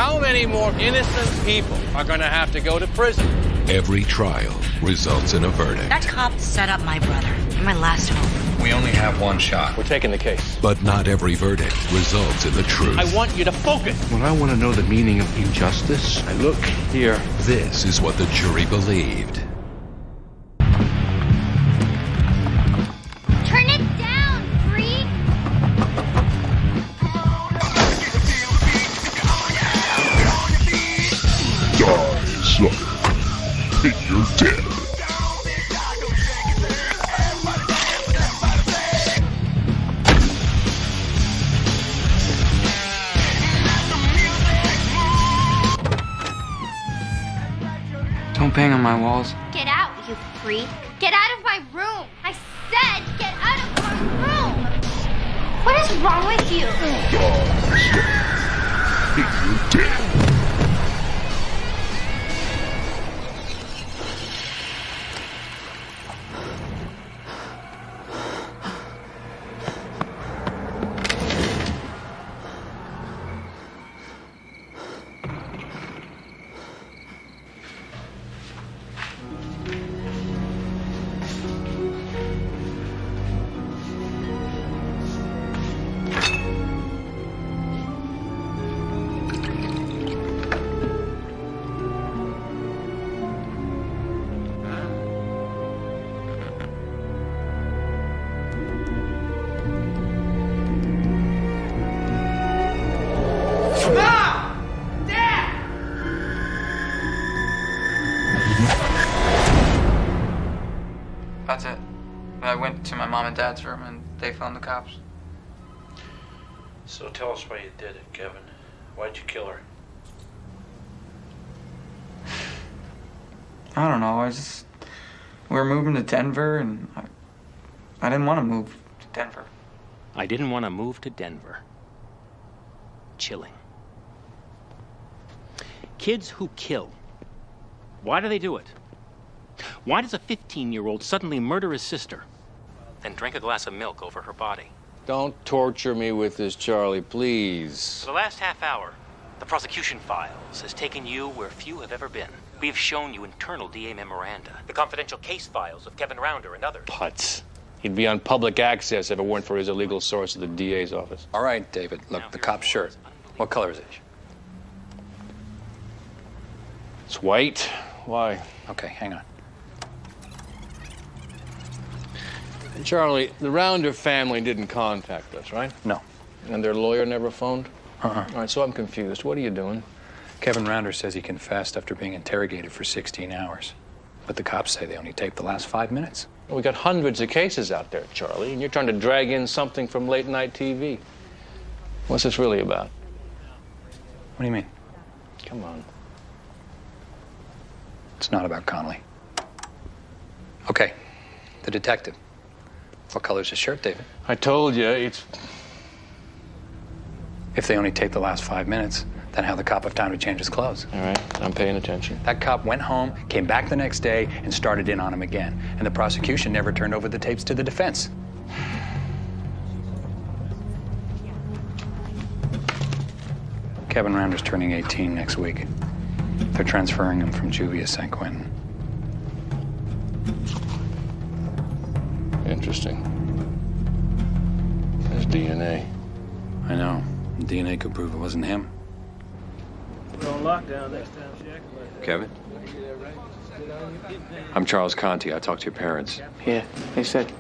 How many more innocent people are going to have to go to prison? Every trial results in a verdict. That cop set up my brother. My last hope. We only have one shot. We're taking the case. But not every verdict results in the truth. I want you to focus. When I want to know the meaning of injustice, I look here. This is what the jury believed. Turn it down, freak! Die, sucker. You're dead. Don't bang on my walls. Get out, you freak! Get out of my room! I said, get out of my room! What is wrong with you? Die, sucker. You're dead. That's it. I went to my mom and dad's room and they phoned the cops. So tell us why you did it, Kevin. Why'd you kill her? I don't know. We were moving to Denver and I didn't want to move to Denver. I didn't want to move to Denver. Chilling. Kids who kill. Why do they do it? Why does a 15-year-old suddenly murder his sister, then drink a glass of milk over her body? Don't torture me with this, Charlie, please. For the last half hour, the prosecution files has taken you where few have ever been. We have shown you internal DA memoranda, the confidential case files of Kevin Rounder and others. Putz. He'd be on public access if it weren't for his illegal source at the DA's office. All right, David. Look, the cop's shirt. What color is it? It's white. Why? Okay, hang on. Charlie, the Rounder family didn't contact us, right? No. And their lawyer never phoned? Uh-uh. All right, so I'm confused. What are you doing? Kevin Rounder says he confessed after being interrogated for 16 hours. But the cops say they only taped the last 5 minutes. We got hundreds of cases out there, Charlie, and you're trying to drag in something from late-night TV. What's this really about? What do you mean? Come on. It's not about Connolly. Okay, the detective. What color's his shirt, David? I told you, it's... If they only taped the last 5 minutes, then how the cop have time to change his clothes? All right, I'm paying attention. That cop went home, came back the next day, and started in on him again. And the prosecution never turned over the tapes to the defense. Kevin Rounder's turning 18 next week. They're transferring him from juvie to San Quentin. Interesting. There's DNA. I know. DNA could prove it wasn't him. We're on lockdown next time, Jack. Kevin? I'm Charles Conti. I talked to your parents. Yeah, they said.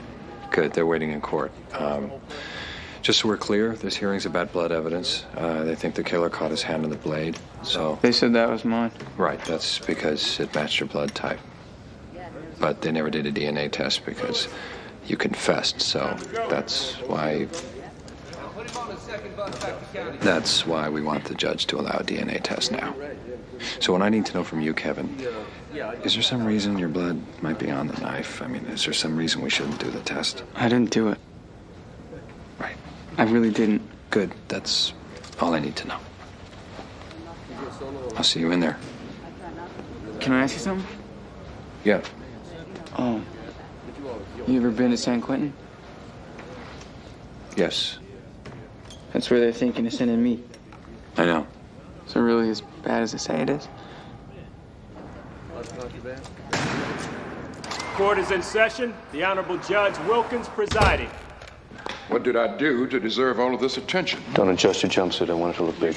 Good. They're waiting in court. Just so we're clear, this hearing's about blood evidence. They think the killer caught his hand on the blade, so... They said that was mine. Right, that's because it matched your blood type. But they never did a DNA test because you confessed, so that's why... That's why we want the judge to allow a DNA test now. So what I need to know from you, Kevin, is there some reason your blood might be on the knife? I mean, is there some reason we shouldn't do the test? I didn't do it. Right. I really didn't. Good. That's all I need to know. I'll see you in there. Can I ask you something? Yeah. Oh. You ever been to San Quentin? Yes. That's where they're thinking of sending me. I know. Is it really as bad as they say it is? Court is in session. The Honorable Judge Wilkins presiding. What did I do to deserve all of this attention? Don't adjust your jumpsuit. I want it to look big.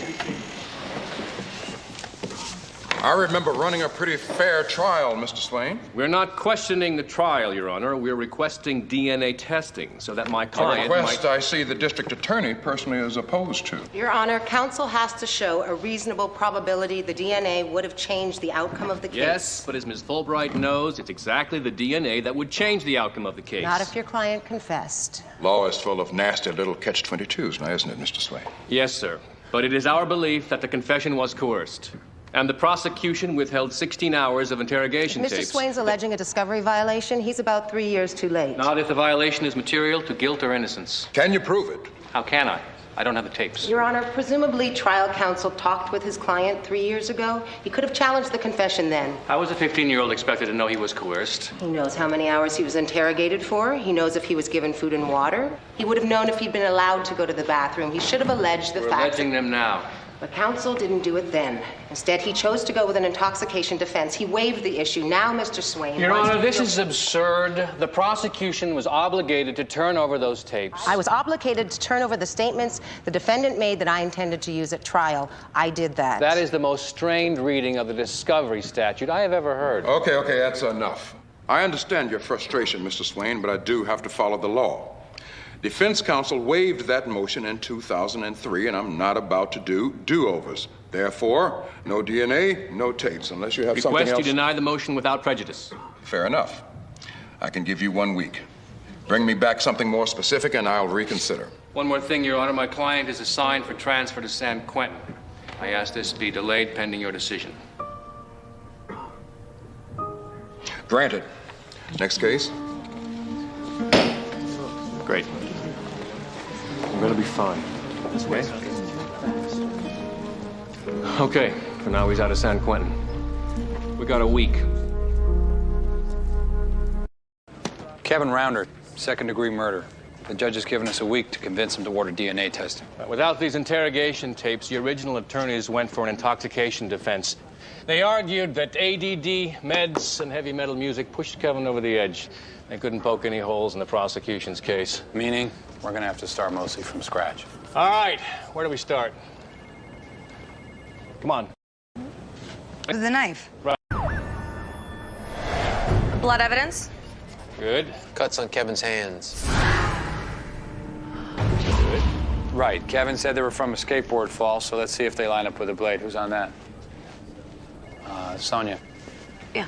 I remember running a pretty fair trial, Mr. Swain. We're not questioning the trial, Your Honor. We're requesting DNA testing so that my A client request might... I see the district attorney personally is opposed to. Your Honor, counsel has to show a reasonable probability the DNA would have changed the outcome of the case. Yes, but as Ms. Fulbright knows, it's exactly the DNA that would change the outcome of the case. Not if your client confessed. Law is full of nasty little catch-22s now, isn't it, Mr. Swain? Yes, sir. But it is our belief that the confession was coerced. And the prosecution withheld 16 hours of interrogation If Mr. tapes. Swain's alleging a discovery violation, he's about 3 years too late. Not if the violation is material to guilt or innocence. Can you prove it? How can I? I don't have the tapes. Your Honor, presumably trial counsel talked with his client 3 years ago. He could have challenged the confession then. How was a 15-year-old expected to know he was coerced? He knows how many hours he was interrogated for. He knows if he was given food and water. He would have known if he'd been allowed to go to the bathroom. He should have alleged the We're facts. alleging them now. But counsel didn't do it then. Instead, he chose to go with an intoxication defense. He waived the issue. Now, Mr. Swain... Your Honor, this is absurd. The prosecution was obligated to turn over those tapes. I was obligated to turn over the statements the defendant made that I intended to use at trial. I did that. That is the most strained reading of the discovery statute I have ever heard. Okay, that's enough. I understand your frustration, Mr. Swain, but I do have to follow the law. Defense counsel waived that motion in 2003, and I'm not about to do do-overs. Therefore, no DNA, no tapes, unless you have something else. Request you deny the motion without prejudice. Fair enough. I can give you 1 week. Bring me back something more specific, and I'll reconsider. One more thing, Your Honor. My client is assigned for transfer to San Quentin. I ask this be delayed pending your decision. Granted. Next case. Great. I'm gonna be fine. This way? Okay, for now he's out of San Quentin. We got a week. Kevin Rounder, second-degree murder. The judge has given us a week to convince him to order DNA testing. Without these interrogation tapes, the original attorneys went for an intoxication defense. They argued that ADD, meds, and heavy metal music pushed Kevin over the edge. They couldn't poke any holes in the prosecution's case. Meaning, we're going to have to start mostly from scratch. All right, where do we start? Come on. With the knife. Right. Blood evidence? Good. Cuts on Kevin's hands. Good. Right. Kevin said they were from a skateboard fall, so let's see if they line up with a blade. Who's on that? Sonia. Yeah.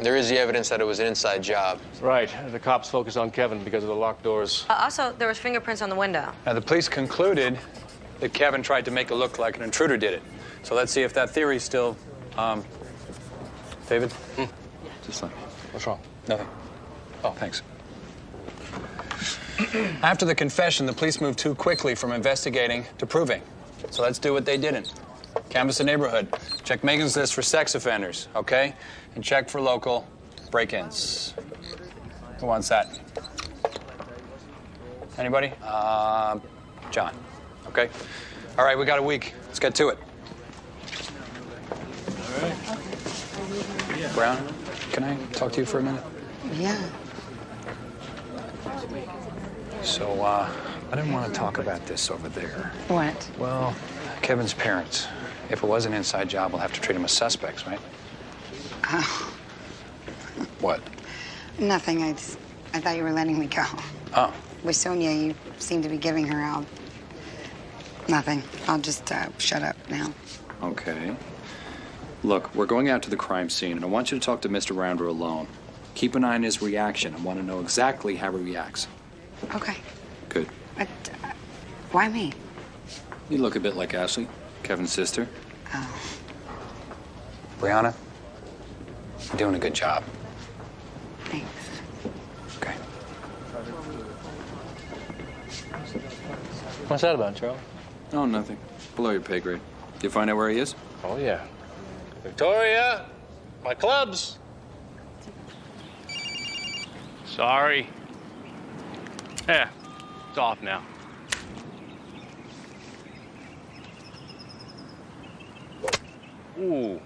There is the evidence that it was an inside job. Right. The cops focus on Kevin because of the locked doors. Also, there was fingerprints on the window. Now, the police concluded that Kevin tried to make it look like an intruder did it. So let's see if that theory's still, David? Just like... What's wrong? Nothing. Oh, thanks. After the confession, the police moved too quickly from investigating to proving. So let's do what they didn't. Canvass the neighborhood. Check Megan's list for sex offenders, okay? And check for local break-ins. Who wants that? Anybody? John. Okay. All right, we got a week. Let's get to it. All right. Brown, can I talk to you for a minute? Yeah. So, I didn't want to talk about this over there. What? Well, Kevin's parents. If it was an inside job, we'll have to treat them as suspects, right? Oh. What? Nothing. I thought you were letting me go. Oh. With Sonia, you seem to be giving her out. Nothing. I'll just shut up now. Okay. Look, we're going out to the crime scene, and I want you to talk to Mr. Rounder alone. Keep an eye on his reaction. I want to know exactly how he reacts. Okay. Good. But why me? You look a bit like Ashley, Kevin's sister. Oh. Brianna, you're doing a good job. Thanks. Okay. What's that about, Charlie? Oh, nothing. Below your pay grade. You find out where he is? Oh, yeah. Victoria, my clubs. Sorry. Yeah, it's off now. Ooh.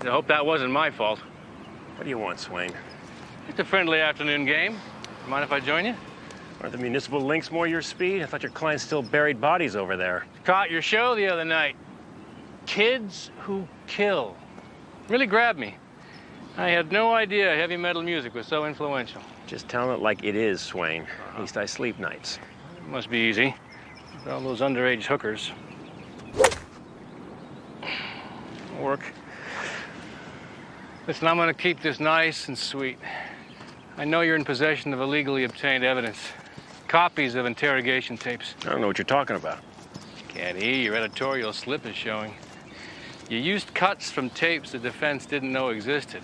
I hope that wasn't my fault. What do you want, Swain? It's a friendly afternoon game. Mind if I join you? Are the municipal links more your speed? I thought your client still buried bodies over there. Caught your show the other night. Kids who kill. Really grabbed me. I had no idea heavy metal music was so influential. Just telling it like it is, Swain. At least I sleep nights. It must be easy. With all those underage hookers. Work. Listen, I'm gonna keep this nice and sweet. I know you're in possession of illegally obtained evidence. Copies of interrogation tapes. I don't know what you're talking about. Canty, your editorial slip is showing. You used cuts from tapes the defense didn't know existed.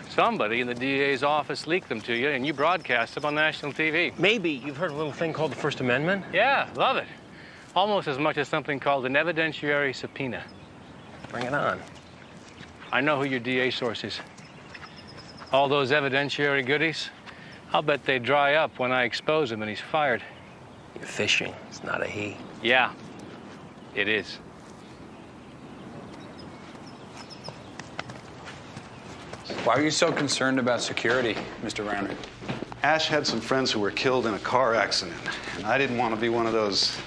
Somebody in the DA's office leaked them to you, and you broadcast them on national TV. Maybe you've heard of a little thing called the First Amendment? Yeah, love it. Almost as much as something called an evidentiary subpoena. Bring it on. I know who your DA source is. All those evidentiary goodies, I'll bet they dry up when I expose him and he's fired. You're fishing. It's not a he. Yeah, it is. Why are you so concerned about security, Mr. Rounder? Ash had some friends who were killed in a car accident, and I didn't want to be one of those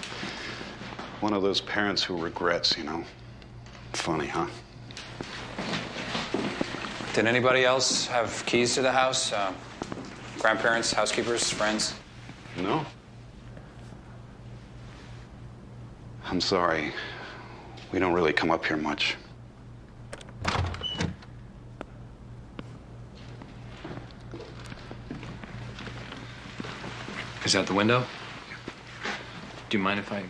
parents who regrets, you know. Funny, huh? Did anybody else have keys to the house? Grandparents, housekeepers, friends? No. I'm sorry. We don't really come up here much. Is that the window? Do you mind if I...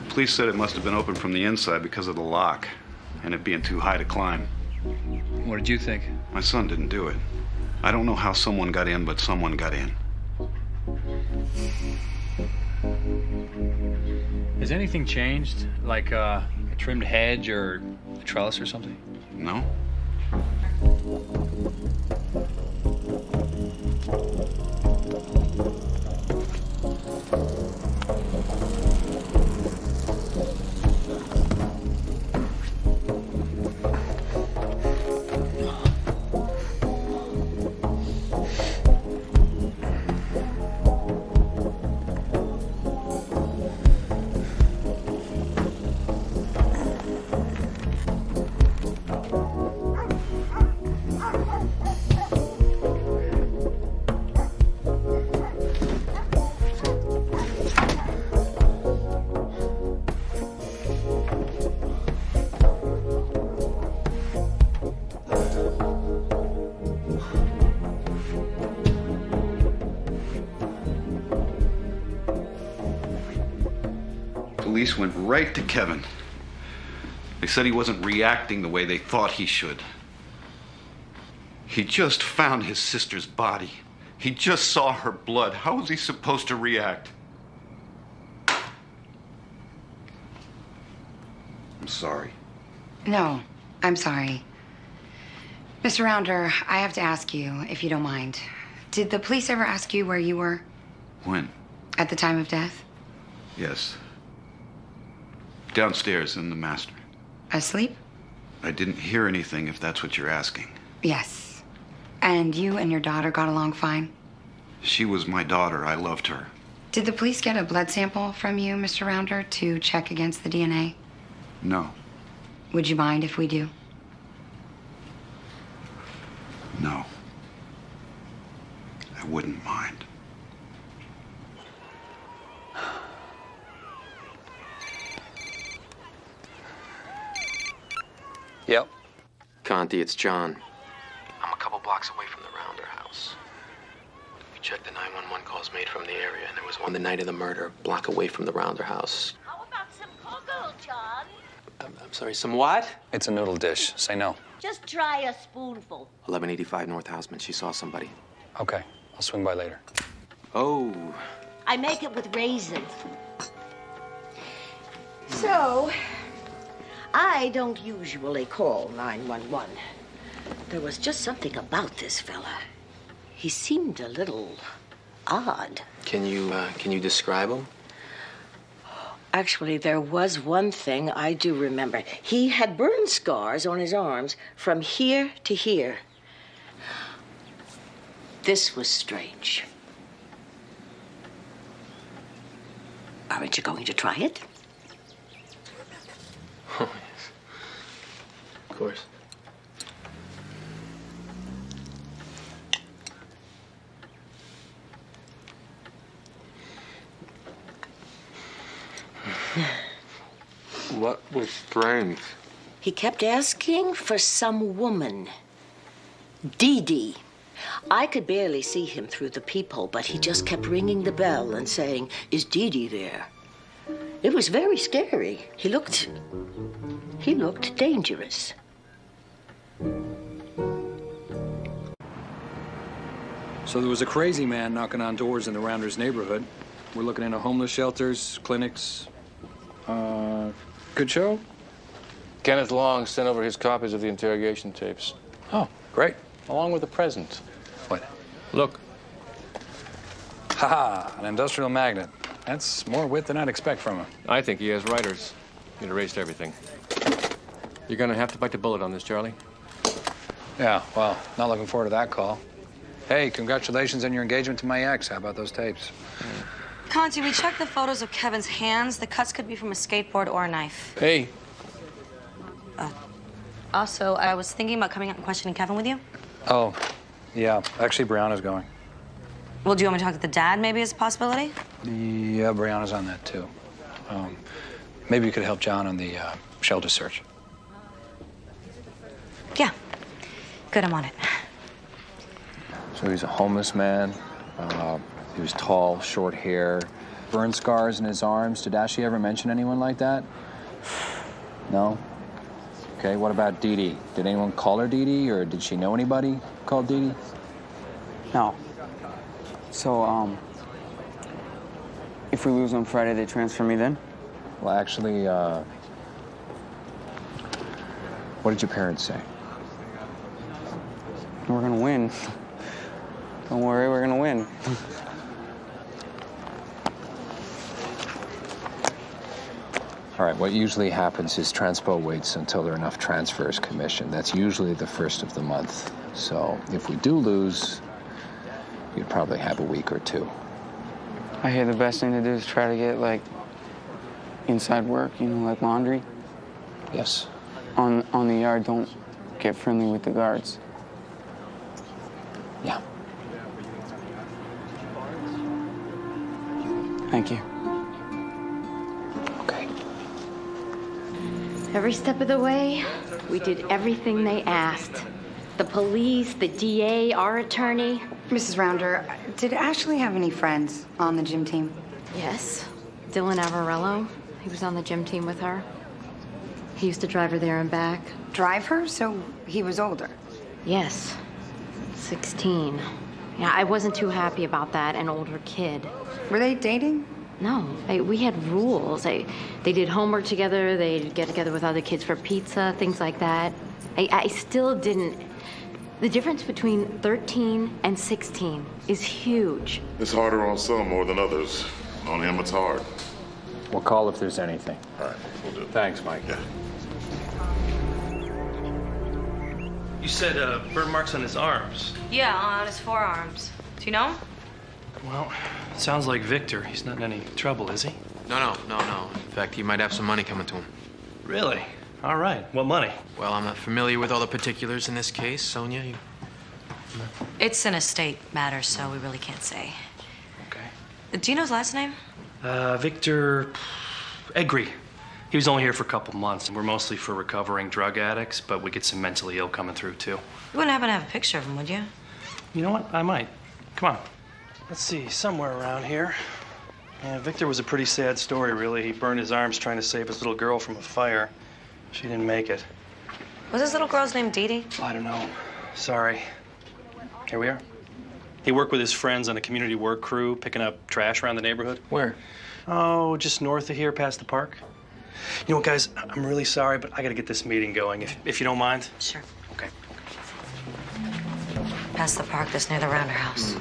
Police said it must have been open from the inside because of the lock and it being too high to climb. What did you think? My son didn't do it. I don't know how someone got in, but someone got in. Has anything changed? Like a trimmed hedge or a trellis or something? No. Police went right to Kevin. They said he wasn't reacting the way they thought he should. He just found his sister's body. He just saw her blood. How was he supposed to react? I'm sorry. No, I'm sorry. Mr. Rounder, I have to ask you, if you don't mind. Did the police ever ask you where you were? When? At the time of death? Yes. Downstairs in the master. Asleep? I didn't hear anything, if that's what you're asking. Yes. And you and your daughter got along fine? She was my daughter. I loved her. Did the police get a blood sample from you, Mr. Rounder, to check against the DNA? No. Would you mind if we do? No. I wouldn't mind. Yep. Conti, it's John. I'm a couple blocks away from the Rounder house. We checked the 911 calls made from the area, and there was one the night of the murder, a block away from the Rounder house. How about some cocoa, John? I'm sorry, some what? It's a noodle dish. Say no. Just try a spoonful. 1185 North Houseman. She saw somebody. Okay. I'll swing by later. Oh. I make it with raisins. So, I don't usually call 911. There was just something about this fella. He seemed a little odd. Can you describe him? Actually, there was one thing I do remember. He had burn scars on his arms from here to here. This was strange. Aren't you going to try it? Oh, yes. Of course. What was strange? He kept asking for some woman. Dee Dee. I could barely see him through the peephole, but he just kept ringing the bell and saying, "Is Dee Dee there?" It was very scary. He looked dangerous. So there was a crazy man knocking on doors in the Rounders neighborhood. We're looking into homeless shelters, clinics. Good show? Kenneth Long sent over his copies of the interrogation tapes. Oh, great. Along with the present. What? Look. Ha-ha, an industrial magnet. That's more wit than I'd expect from him. I think he has writers. He'd erased everything. You're gonna have to bite the bullet on this, Charlie. Yeah, well, not looking forward to that call. Hey, congratulations on your engagement to my ex. How about those tapes? Conti, we checked the photos of Kevin's hands. The cuts could be from a skateboard or a knife. Hey. Also, I was thinking about coming out and questioning Kevin with you. Oh, yeah. Actually, Brianna's going. Well, do you want me to talk to the dad, maybe, as a possibility? Yeah, Brianna's on that, too. Maybe you could help John on the shelter search. Yeah. Good, I'm on it. So he's a homeless man. He was tall, short hair, burn scars in his arms. Did Ashley ever mention anyone like that? No? Okay, what about Dee Dee? Did anyone call her Dee Dee, or did she know anybody called Dee Dee? No. So, if we lose on Friday, they transfer me then? Well, actually, what did your parents say? We're gonna win. Don't worry, we're gonna win. All right, what usually happens is Transpo waits until there are enough transfers commissioned. That's usually the first of the month. So if we do lose, you'd probably have a week or two. I hear the best thing to do is try to get, like, inside work, you know, like laundry. Yes. On the yard, don't get friendly with the guards. Yeah. Thank you. Okay. Every step of the way, we did everything they asked. The police, the DA, our attorney. Mrs. Rounder, did Ashley have any friends on the gym team? Yes. Dylan Avarello. He was on the gym team with her. He used to drive her there and back. Drive her? So he was older? Yes. 16. Yeah, I wasn't too happy about that, an older kid. Were they dating? No, we had rules. They did homework together, they'd get together with other kids for pizza, things like that. I still didn't... The difference between 13 and 16 is huge. It's harder on some more than others. On him, it's hard. We'll call if there's anything. All right, we'll do it. Thanks, Mike. Yeah. You said burn marks on his arms. Yeah, on his forearms. Do you know him? Well, it sounds like Victor. He's not in any trouble, is he? No. In fact, he might have some money coming to him. Really? All right. What money? Well, I'm not familiar with all the particulars in this case. Sonia, you... It's an estate matter, so we really can't say. Okay. Do you know his last name? Victor Egri. He was only here for a couple months, and we're mostly for recovering drug addicts, but we get some mentally ill coming through, too. You wouldn't happen to have a picture of him, would you? You know what? I might. Come on. Let's see, somewhere around here. Yeah, Victor was a pretty sad story, really. He burned his arms trying to save his little girl from a fire. She didn't make it. Was his little girl's name Dee Dee? I don't know. Sorry. Here we are. He worked with his friends on a community work crew, picking up trash around the neighborhood. Where? Oh, just north of here, past the park. You know what, guys? I'm really sorry, but I gotta get this meeting going, if you don't mind. Sure. Okay. Past the park that's near the Rounder house.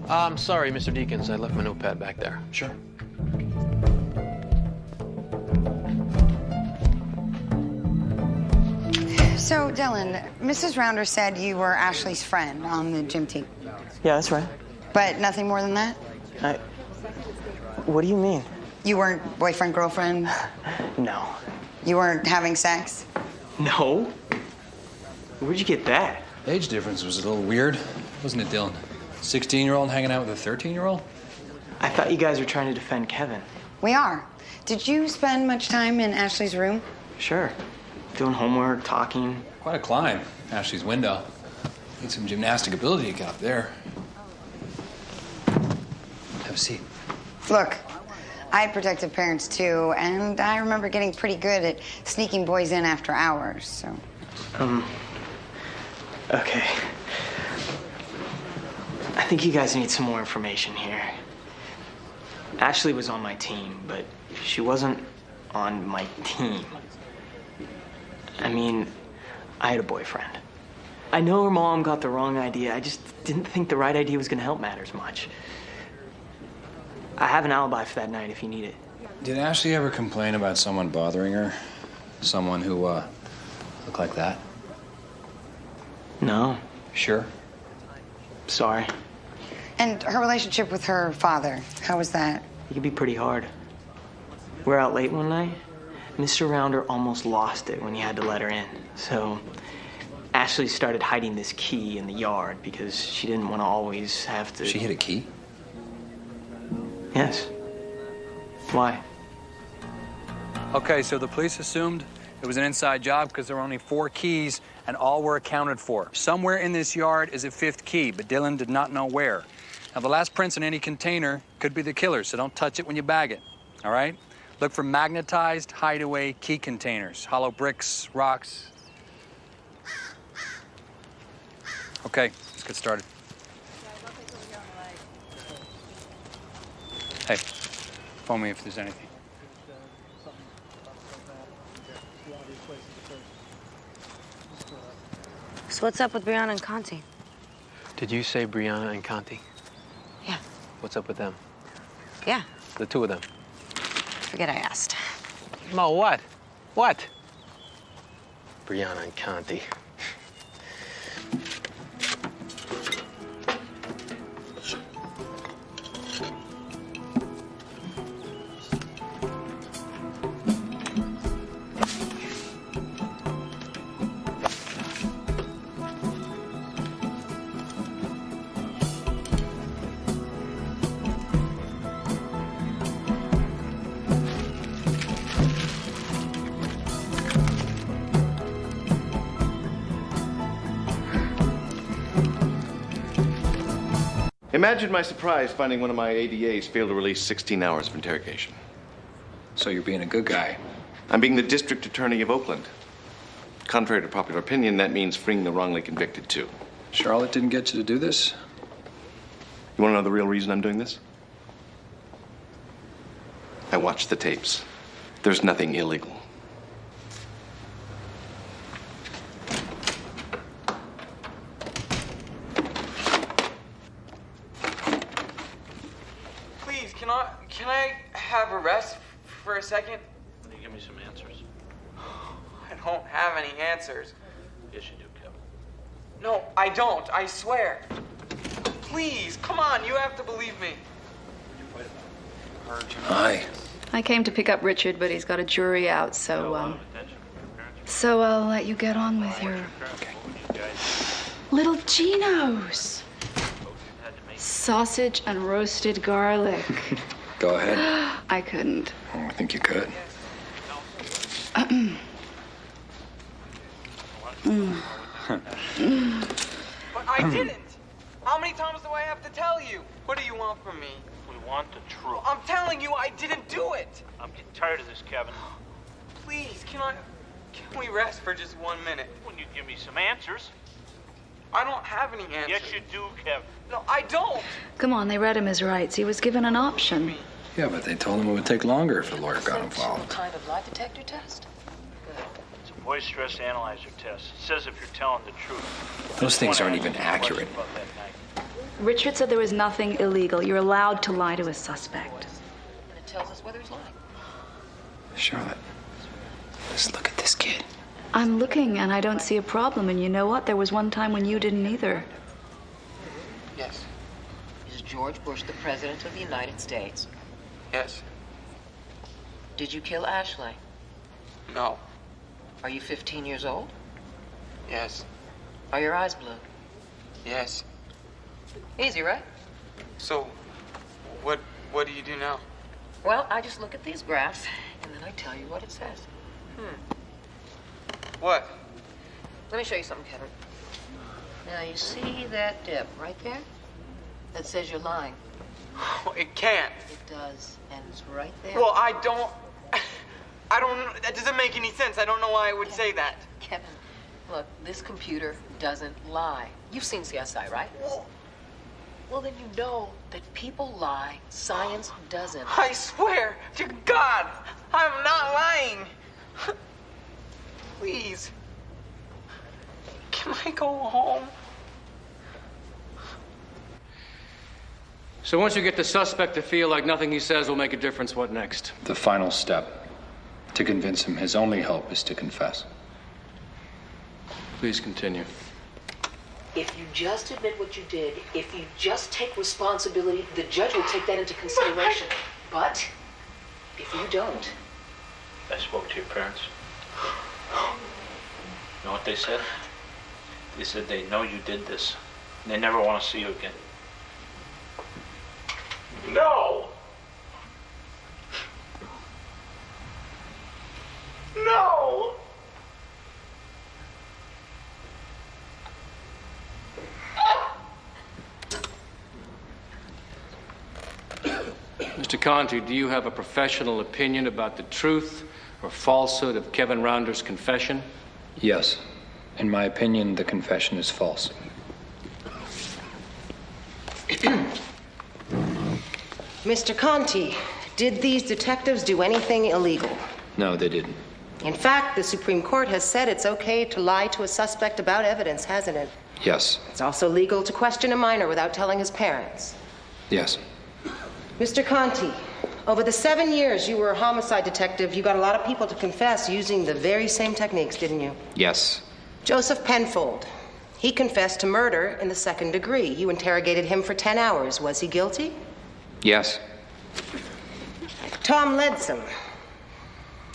I'm sorry, Mr. Deakins. I left my notepad back there. Sure. So, Dylan, Mrs. Rounder said you were Ashley's friend on the gym team. Yeah, that's right. But nothing more than that? What do you mean? You weren't boyfriend, girlfriend? No. You weren't having sex? No? Where'd you get that? The age difference was a little weird, wasn't it, Dylan? 16-year-old hanging out with a 13-year-old? I thought you guys were trying to defend Kevin. We are. Did you spend much time in Ashley's room? Sure. Doing homework, talking. Quite a climb, Ashley's window. Need some gymnastic ability to get up there. Have a seat. Look, I had protective parents too, and I remember getting pretty good at sneaking boys in after hours, so. Okay. I think you guys need some more information here. Ashley was on my team, but she wasn't on my team. I mean, I had a boyfriend. I know her mom got the wrong idea. I just didn't think the right idea was going to help matters much. I have an alibi for that night if you need it. Did Ashley ever complain about someone bothering her? Someone who, looked like that? No. Sure? Sorry. And her relationship with her father, how was that? It could be pretty hard. We were out late one night. Mr. Rounder almost lost it when he had to let her in. So Ashley started hiding this key in the yard because she didn't want to always have to... She hid a key? Yes. Why? Okay, so the police assumed it was an inside job because there were only 4 keys and all were accounted for. Somewhere in this yard is a 5th key, but Dylan did not know where. Now, the last prints in any container could be the killer's, so don't touch it when you bag it, all right? Look for magnetized hideaway key containers, hollow bricks, rocks. Okay, let's get started. Hey, phone me if there's anything. So what's up with Brianna and Conti? Did you say Brianna and Conti? Yeah. What's up with them? Yeah. The 2 of them. Forget I asked. Mo, what? What? Brianna and Conti. Imagine my surprise finding one of my ADAs failed to release 16 hours of interrogation. So you're being a good guy? I'm being the district attorney of Oakland. Contrary to popular opinion, that means freeing the wrongly convicted, too. Charlotte didn't get you to do this? You want to know the real reason I'm doing this? I watched the tapes. There's nothing illegal. Can I have a rest for a second? Can you give me some answers? I don't have any answers. Yes, you do, Kevin. No, I don't. I swear. Please, come on. You have to believe me. Hi. I came to pick up Richard, but he's got a jury out, so I'll let you get on with your little Geno's. Sausage and roasted garlic. Go ahead. I couldn't. Oh, I think you could. But I didn't. How many times do I have to tell you? What do you want from me? We want the truth. I'm telling you, I didn't do it. I'm getting tired of this, Kevin. Please, can we rest for just 1 minute? When you give me some answers. I don't have any answers. Yes, you do, Kevin. No, I don't. Come on, they read him his rights. He was given an option. Yeah, but they told him it would take longer if the lawyer got involved. Some kind of lie detector test? It's a voice stress analyzer test. It says if you're telling the truth. Those things aren't even accurate. Richard said there was nothing illegal. You're allowed to lie to a suspect. And it tells us whether he's lying. Charlotte, just look at this kid. I'm looking and I don't see a problem. And you know what? There was one time when you didn't either. Yes. Is George Bush the President of the United States? Yes. Did you kill Ashley? No. Are you 15 years old? Yes. Are your eyes blue? Yes. Easy, right? So, what do you do now? Well, I just look at these graphs, and then I tell you what it says. What? Let me show you something, Kevin. Now, you see that dip right there? That says you're lying. It can't. It does, and it's right there. Well, I don't, that doesn't make any sense. I don't know why I would say that. Kevin, look, this computer doesn't lie. You've seen CSI, right? Well, then you know that people lie. Science doesn't. I swear to God, I'm not lying. Please. Can I go home? So once you get the suspect to feel like nothing he says will make a difference, what next? The final step. To convince him his only hope is to confess. Please continue. If you just admit what you did, if you just take responsibility, the judge will take that into consideration. But if you don't... I spoke to your parents. You know what they said? They said they know you did this. And they never want to see you again. No! No! Mr. Conti, do you have a professional opinion about the truth or falsehood of Kevin Rounder's confession? Yes. In my opinion, the confession is false. Mr. Conti, did these detectives do anything illegal? No, they didn't. In fact, the Supreme Court has said it's okay to lie to a suspect about evidence, hasn't it? Yes. It's also legal to question a minor without telling his parents. Yes. Mr. Conti, over the 7 years you were a homicide detective, you got a lot of people to confess using the very same techniques, didn't you? Yes. Joseph Penfold. He confessed to murder in the 2nd degree. You interrogated him for 10 hours. Was he guilty? Yes. Tom Leadsom.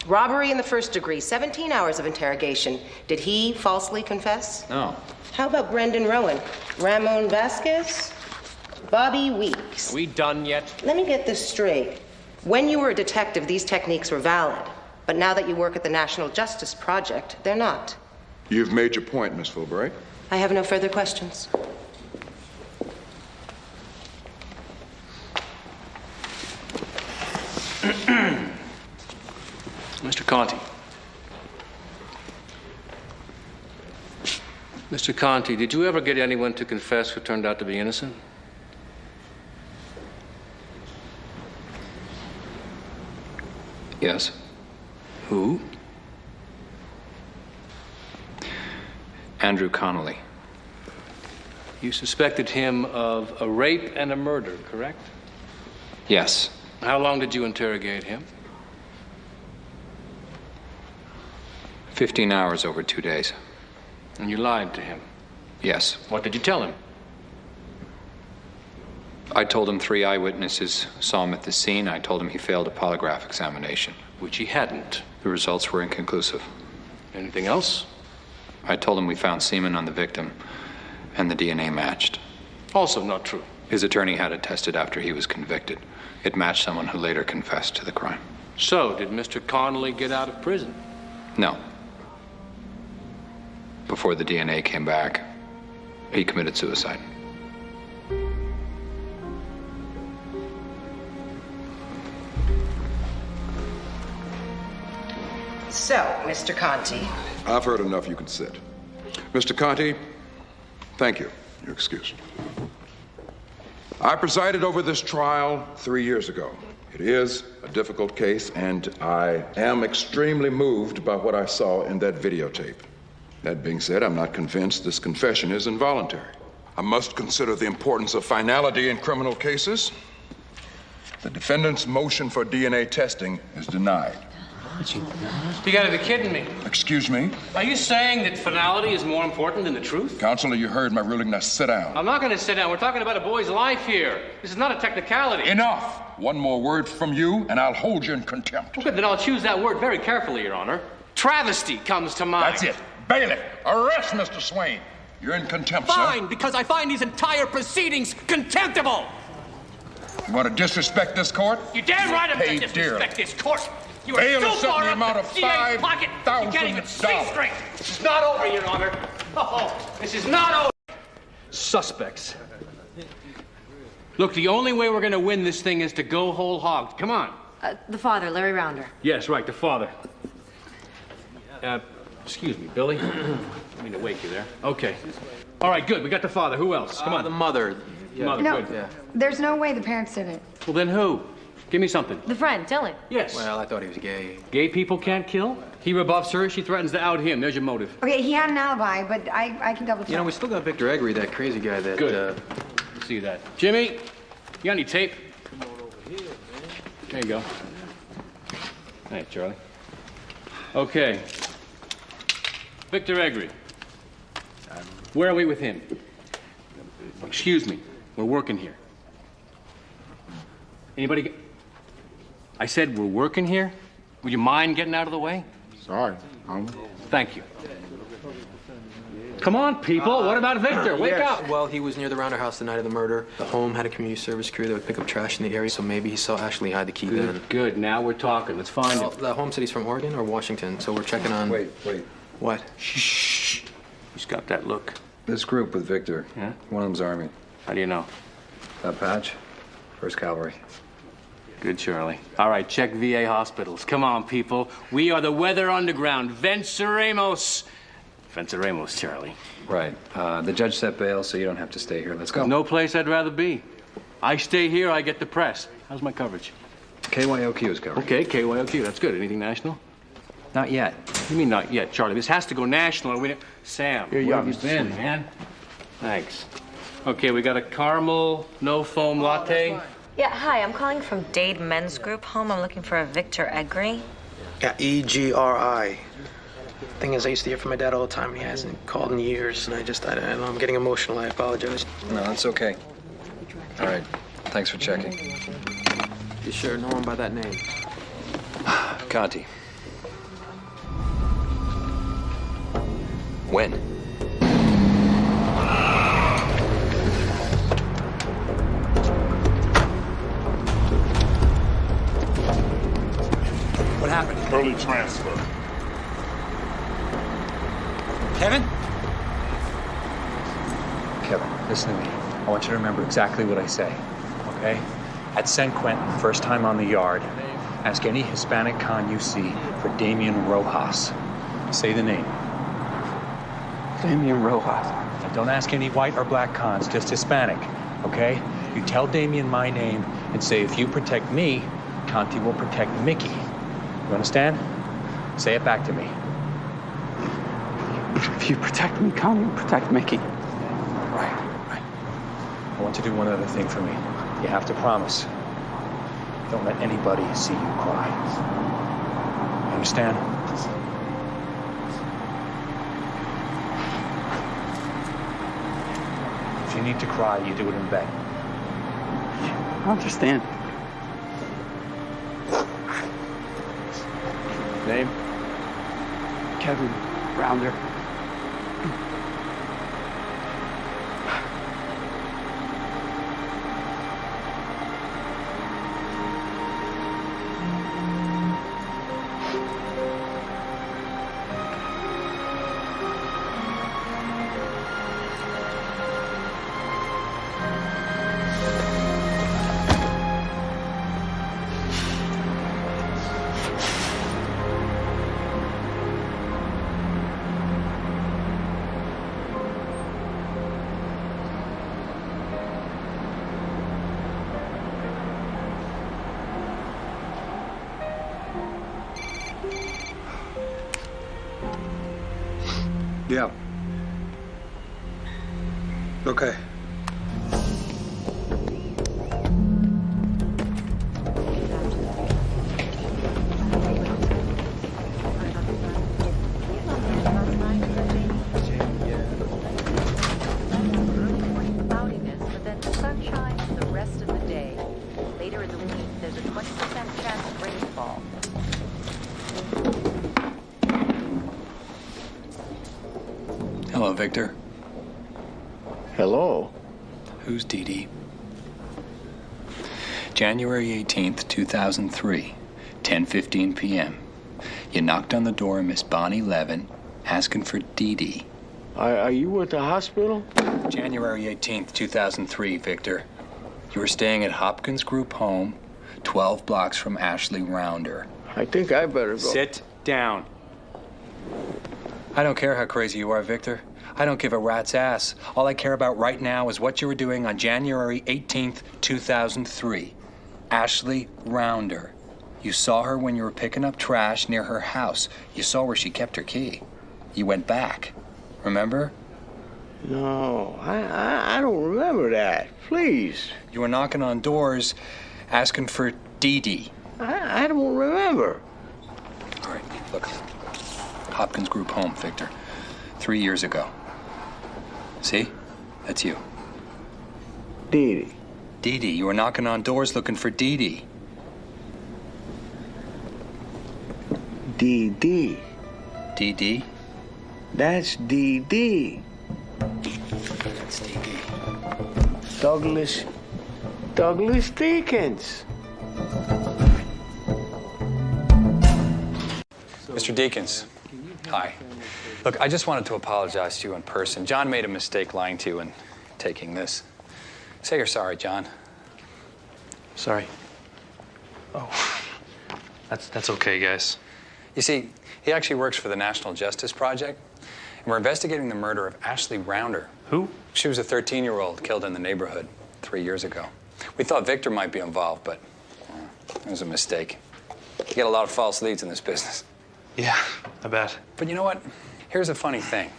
Robbery in the 1st degree, 17 hours of interrogation. Did he falsely confess? No. How about Brendan Rowan? Ramon Vasquez? Bobby Weeks? Are we done yet? Let me get this straight. When you were a detective, these techniques were valid. But now that you work at the National Justice Project, they're not. You've made your point, Miss Fulbright. I have no further questions. Mr. Conti. Mr. Conti, did you ever get anyone to confess who turned out to be innocent? Yes. Who? Andrew Connolly. You suspected him of a rape and a murder, correct? Yes. How long did you interrogate him? 15 hours over 2 days. And you lied to him? Yes. What did you tell him? I told him 3 eyewitnesses saw him at the scene. I told him he failed a polygraph examination. Which he hadn't. The results were inconclusive. Anything else? I told him we found semen on the victim, and the DNA matched. Also not true. His attorney had it tested after he was convicted. It matched someone who later confessed to the crime. So, did Mr. Connolly get out of prison? No. Before the DNA came back, he committed suicide. So, Mr. Conti. I've heard enough. You can sit. Mr. Conti, thank you. You're excused. I presided over this trial 3 years ago. It is a difficult case, and I am extremely moved by what I saw in that videotape. That being said, I'm not convinced this confession is involuntary. I must consider the importance of finality in criminal cases. The defendant's motion for DNA testing is denied. You gotta be kidding me. Excuse me? Are you saying that finality is more important than the truth? Counselor, you heard my ruling. Now sit down. I'm not gonna sit down. We're talking about a boy's life here. This is not a technicality. Enough! One more word from you, and I'll hold you in contempt. Well, good, then I'll choose that word very carefully, Your Honor. Travesty comes to mind. That's it. Bailiff, arrest Mr. Swain. You're in contempt, sir. Fine, because I find these entire proceedings contemptible. You want to disrespect this court? You damn right I'm Pay going to disrespect this court. You are Bail so is set in far the up amount the of DA's pocket, you can't even see $5,000. straight. This is not over, Your Honor. Oh, this is not over. Suspects. Look, the only way we're gonna win this thing is to go whole hog. Come on. The father, Larry Rounder. Yes, right, the father. Excuse me, Billy. I didn't mean to wake you there. Okay. All right, good. We got the father. Who else? Come on. The mother. Mother, No, good. there's no way the parents did it. Well, then who? Give me something. The friend, Dylan. Yes. Well, I thought he was gay. Gay people can't kill? He rebuffs her, she threatens to out him. There's your motive. Okay, he had an alibi, but I can double check. You know, we still got Victor Eggery, that crazy guy that... Good. See that. Jimmy, you got any tape? There you go. Hey, Charlie. Okay. Victor Eggery. Where are we with him? Excuse me. We're working here. Anybody? I said we're working here. Would you mind getting out of the way? Sorry. Thank you. Come on, people. What about Victor? Wake up. Well, he was near the Rounder house the night of the murder. The home had a community service crew that would pick up trash in the area, so maybe he saw Ashley hide the key then. Good. Now we're talking. Let's find him. The home said he's from Oregon or Washington, so we're checking on... Wait. What? Shh. He's got that look. This group with Victor, Yeah? one of them's Army. How do you know? That patch, 1st Cavalry. Good, Charlie. All right, check VA hospitals. Come on, people. We are the Weather Underground. Venceremos. Venceremos, Charlie. Right. The judge set bail, so you don't have to stay here. Let's go. No place I'd rather be. I stay here, I get the press. How's my coverage? KYOQ is covered. Okay, KYOQ. That's good. Anything national? Not yet. What do you mean not yet, Charlie? This has to go national. Sam, where have you been, man? Thanks. Okay, we got a caramel, no foam latte. Yeah, hi. I'm calling from Dade Men's Group Home. I'm looking for a Victor Eggery. Yeah, E-G-R-I. Thing is, I used to hear from my dad all the time, and he hasn't called in years, and I don't know, I'm getting emotional. I apologize. No, that's okay. All right. Thanks for checking. You sure no one by that name? Conti. When? What happened? Early transfer. Kevin? Kevin, listen to me. I want you to remember exactly what I say, okay? At San Quentin, first time on the yard, ask any Hispanic con you see for Damian Rojas. Say the name. Damian Rojas. Now, don't ask any white or black cons, just Hispanic, okay? You tell Damian my name and say, if you protect me, Conti will protect Mickey. You understand? Say it back to me. If you protect me, Conti will protect Mickey. Right. I want you to do one other thing for me. You have to promise. Don't let anybody see you cry. You understand? If you need to cry, you do it in bed. I understand. Name? Kevin Rounder. Yeah. Okay. But then sunshine for the rest of the day. Later in the week, there's a 20% chance of rainfall. Hello, Victor. Hello. Who's Dee Dee? January 18th, 2003, 10:15 p.m. You knocked on the door of Miss Bonnie Levin, asking for Dee Dee. Are you at the hospital? January 18th, 2003, Victor. You were staying at Hopkins Group Home, 12 blocks from Ashley Rounder. I think I better go. Sit down. I don't care how crazy you are, Victor. I don't give a rat's ass. All I care about right now is what you were doing on January 18th, 2003. Ashley Rounder. You saw her when you were picking up trash near her house. You saw where she kept her key. You went back. Remember? No, I don't remember that. Please. You were knocking on doors asking for Dee Dee. I don't remember. All right, look. Hopkins Group Home, Victor. 3 years ago. See? That's you. Dee Dee. Dee Dee. You were knocking on doors looking for Dee Dee. Dee Dee. Dee Dee? That's Dee Dee. That's Dee Dee. Douglas Deakins. Mr. Deakins. Hi. Look, I just wanted to apologize to you in person. John made a mistake lying to you and taking this. Say you're sorry, John. Sorry. Oh, that's okay, guys. You see, he actually works for the National Justice Project, and we're investigating the murder of Ashley Rounder. Who? She was a 13-year-old killed in the neighborhood 3 years ago. We thought Victor might be involved, but it was a mistake. You get a lot of false leads in this business. Yeah, I bet. But you know what? Here's a funny thing.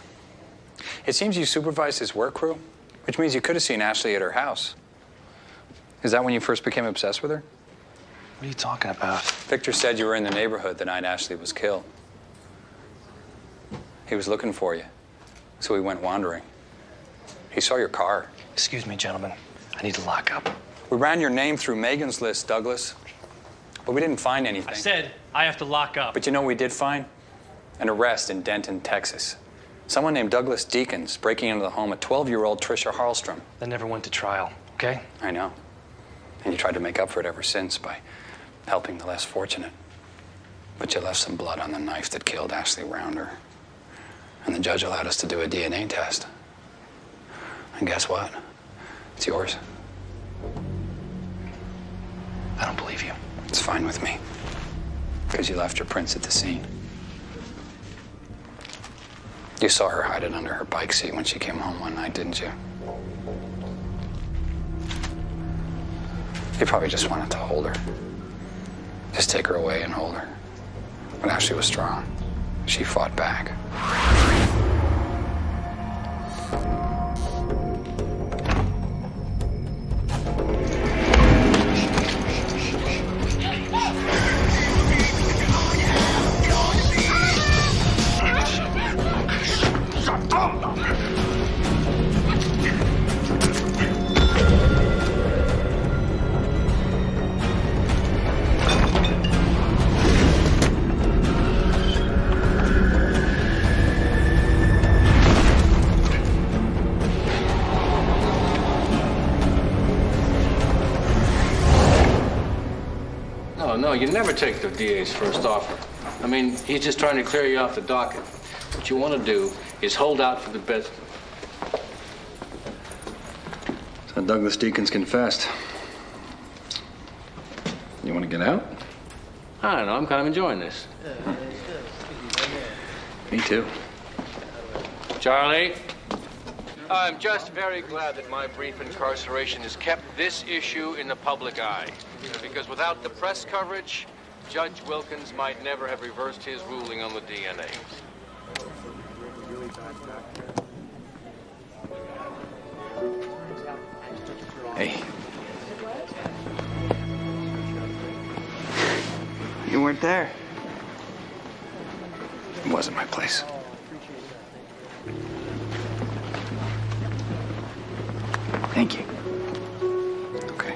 It seems you supervised his work crew, which means you could have seen Ashley at her house. Is that when you first became obsessed with her? What are you talking about? Victor said you were in the neighborhood the night Ashley was killed. He was looking for you, so he went wandering. He saw your car. Excuse me, gentlemen. I need to lock up. We ran your name through Megan's list, Douglas, but we didn't find anything. I said I have to lock up. But you know what we did find? An arrest in Denton, Texas. Someone named Douglas Deakins breaking into the home of 12-year-old Tricia Harlstrom. That never went to trial, okay? I know. And you tried to make up for it ever since by helping the less fortunate. But you left some blood on the knife that killed Ashley Rounder. And the judge allowed us to do a DNA test. And guess what? It's yours. I don't believe you. It's fine with me. Because you left your prints at the scene. You saw her hide it under her bike seat when she came home one night, didn't you? You probably just wanted to hold her. Just take her away and hold her. But Ashley was strong. She fought back. No, you never take the DA's first offer. I mean, he's just trying to clear you off the docket. What you want to do is hold out for the best. So Douglas Deakins confessed. You want to get out? I don't know, I'm kind of enjoying this. Me too. Charlie? I'm just very glad that my brief incarceration has kept this issue in the public eye. Because without the press coverage, Judge Wilkins might never have reversed his ruling on the DNA. Hey. You weren't there. It wasn't my place. Thank you. Okay.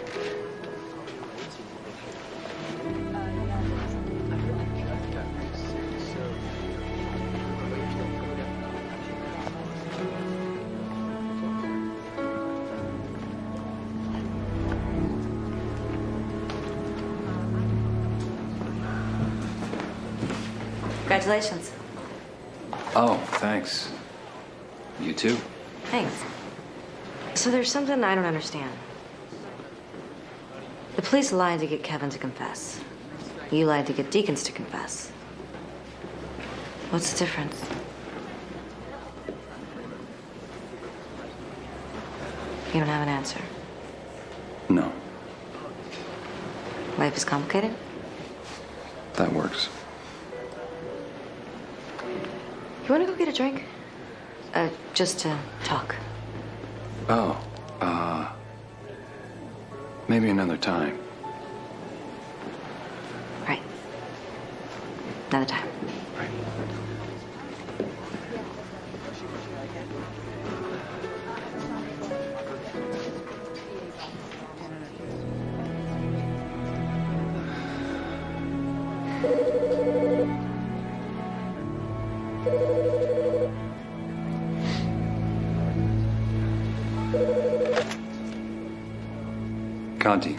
Congratulations. Oh, thanks. You too? Thanks. So there's something I don't understand. The police lied to get Kevin to confess. You lied to get Deacons to confess. What's the difference? You don't have an answer. No. Life is complicated? That works. You want to go get a drink? Just to talk. Oh, maybe another time. Right. Another time. Right. Conti,